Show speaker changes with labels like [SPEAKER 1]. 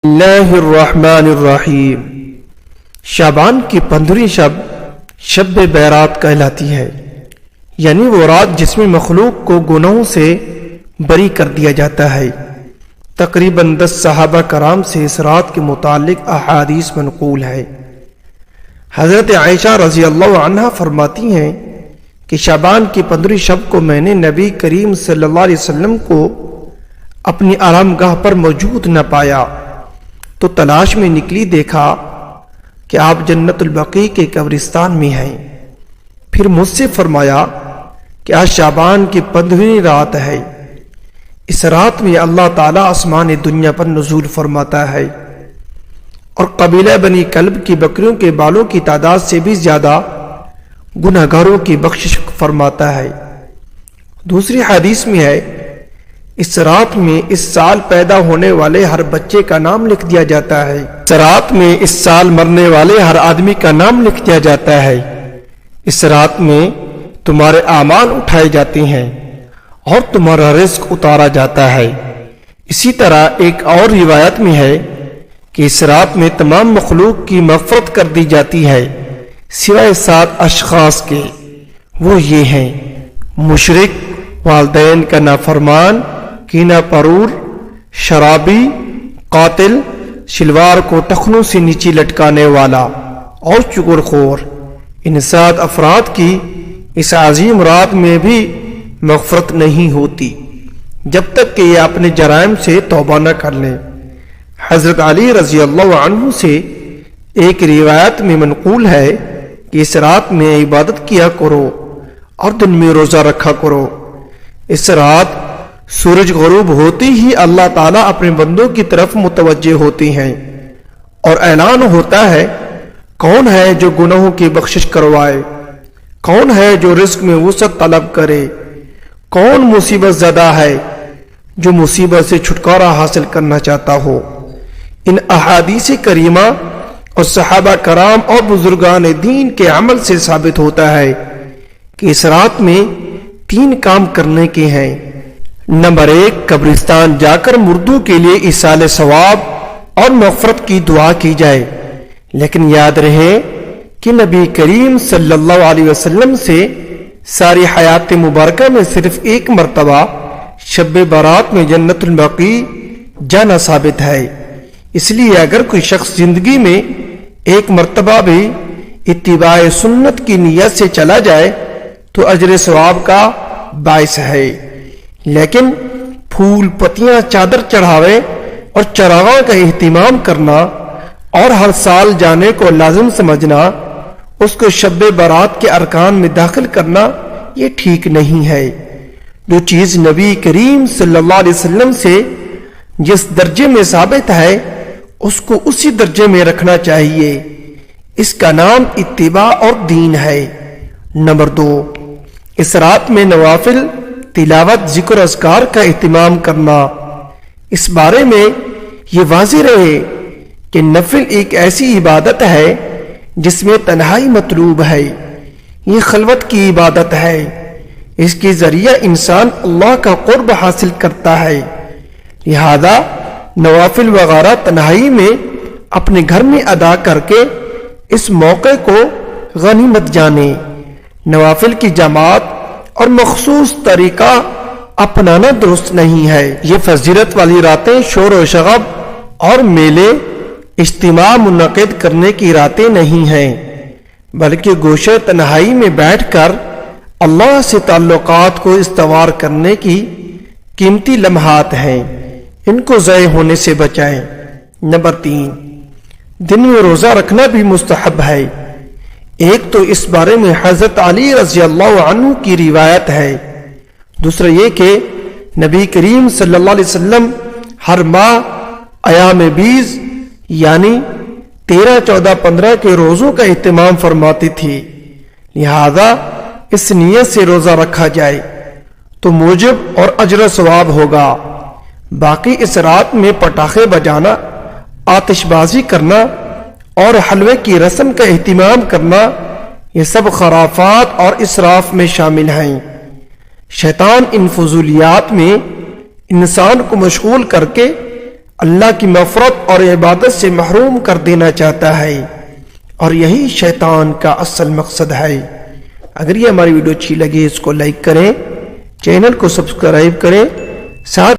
[SPEAKER 1] اللہ الرحمن الرحیم۔ شعبان کی 15ویں شب بیرات کہلاتی ہے، یعنی وہ رات جس میں مخلوق کو گناہوں سے بری کر دیا جاتا ہے۔ تقریباً 10 صحابہ کرام سے اس رات کے متعلق احادیث منقول ہے۔ حضرت عائشہ رضی اللہ عنہا فرماتی ہیں کہ شعبان کی 15ویں شب کو میں نے نبی کریم صلی اللہ علیہ وسلم کو اپنی آرام گاہ پر موجود نہ پایا تو تلاش میں نکلی، دیکھا کہ آپ جنت البقیع کے قبرستان میں ہیں۔ پھر مجھ سے فرمایا کہ آج شعبان کی 15ویں رات ہے، اس رات میں اللہ تعالیٰ آسمان دنیا پر نزول فرماتا ہے اور قبیلہ بنی کلب کی بکریوں کے بالوں کی تعداد سے بھی زیادہ گناہگاروں کی بخشش فرماتا ہے۔ دوسری حدیث میں ہے، اس رات میں اس سال پیدا ہونے والے ہر بچے کا نام لکھ دیا جاتا ہے، اس رات میں اس سال مرنے والے ہر آدمی کا نام لکھ دیا جاتا ہے، اس رات میں تمہارے اعمال اٹھائے جاتے ہیں اور تمہارا رزق اتارا جاتا ہے۔ اسی طرح ایک اور روایت میں ہے کہ اس رات میں تمام مخلوق کی مغفرت کر دی جاتی ہے سوائے 7 اشخاص کے، وہ یہ ہیں: مشرک، والدین کا نافرمان، کینہ پرور، شرابی، قاتل، شلوار کو ٹخنوں سے نیچے لٹکانے والا اور چغل خور۔ ان 7 افراد کی اس عظیم رات میں بھی مغفرت نہیں ہوتی جب تک کہ یہ اپنے جرائم سے توبہ نہ کر لیں۔ حضرت علی رضی اللہ عنہ سے ایک روایت میں منقول ہے کہ اس رات میں عبادت کیا کرو اور دن میں روزہ رکھا کرو۔ اس رات سورج غروب ہوتی ہی اللہ تعالیٰ اپنے بندوں کی طرف متوجہ ہوتے ہیں اور اعلان ہوتا ہے، کون ہے جو گناہوں کی بخشش کروائے، کون ہے جو رزق میں وسعت طلب کرے، کون مصیبت زدہ ہے جو مصیبت سے چھٹکارا حاصل کرنا چاہتا ہو۔ ان احادیث کریمہ اور صحابہ کرام اور بزرگان دین کے عمل سے ثابت ہوتا ہے کہ اس رات میں 3 کام کرنے کے ہیں۔ نمبر 1، قبرستان جا کر مردوں کے لیے ایصال ثواب اور مغفرت کی دعا کی جائے، لیکن یاد رہے کہ نبی کریم صلی اللہ علیہ وسلم سے ساری حیات مبارکہ میں صرف 1 مرتبہ شب برات میں جنت البقیع جانا ثابت ہے۔ اس لیے اگر کوئی شخص زندگی میں 1 مرتبہ بھی اتباع سنت کی نیت سے چلا جائے تو اجر ثواب کا باعث ہے، لیکن پھول پتیاں چادر چڑھاوے اور چراغاں کا اہتمام کرنا اور ہر سال جانے کو لازم سمجھنا، اس کو شب برات کے ارکان میں داخل کرنا، یہ ٹھیک نہیں ہے۔ جو چیز نبی کریم صلی اللہ علیہ وسلم سے جس درجے میں ثابت ہے اس کو اسی درجے میں رکھنا چاہیے، اس کا نام اتباع اور دین ہے۔ نمبر 2، اس رات میں نوافل تلاوت ذکر اذکار کا اہتمام کرنا۔ اس بارے میں یہ واضح رہے کہ نفل ایک ایسی عبادت ہے جس میں تنہائی مطلوب ہے، یہ خلوت کی عبادت ہے، اس کے ذریعہ انسان اللہ کا قرب حاصل کرتا ہے۔ لہذا نوافل وغیرہ تنہائی میں اپنے گھر میں ادا کر کے اس موقع کو غنیمت جانے۔ نوافل کی جماعت اور مخصوص طریقہ اپنانا درست نہیں ہے۔ یہ فضیلت والی راتیں شور و شغب اور میلے اجتماع منعقد کرنے کی راتیں نہیں ہیں، بلکہ گوشہ تنہائی میں بیٹھ کر اللہ سے تعلقات کو استوار کرنے کی قیمتی لمحات ہیں، ان کو ضائع ہونے سے بچائیں۔ نمبر 3، دن میں روزہ رکھنا بھی مستحب ہے۔ ایک تو اس بارے میں حضرت علی رضی اللہ عنہ کی روایت ہے، دوسرا یہ کہ نبی کریم صلی اللہ علیہ وسلم ہر ماہ ایام بیض یعنی 13، 14، 15 کے روزوں کا اہتمام فرماتی تھی، لہذا اس نیت سے روزہ رکھا جائے تو موجب اور اجر ثواب ہوگا۔ باقی اس رات میں پٹاخے بجانا، آتش بازی کرنا اور حلوے کی رسم کا اہتمام کرنا، یہ سب خرافات اور اسراف میں شامل ہیں۔ شیطان ان فضولیات میں انسان کو مشغول کر کے اللہ کی مغفرت اور عبادت سے محروم کر دینا چاہتا ہے، اور یہی شیطان کا اصل مقصد ہے۔ اگر یہ ہماری ویڈیو اچھی لگے اس کو لائک کریں، چینل کو سبسکرائب کریں، ساتھ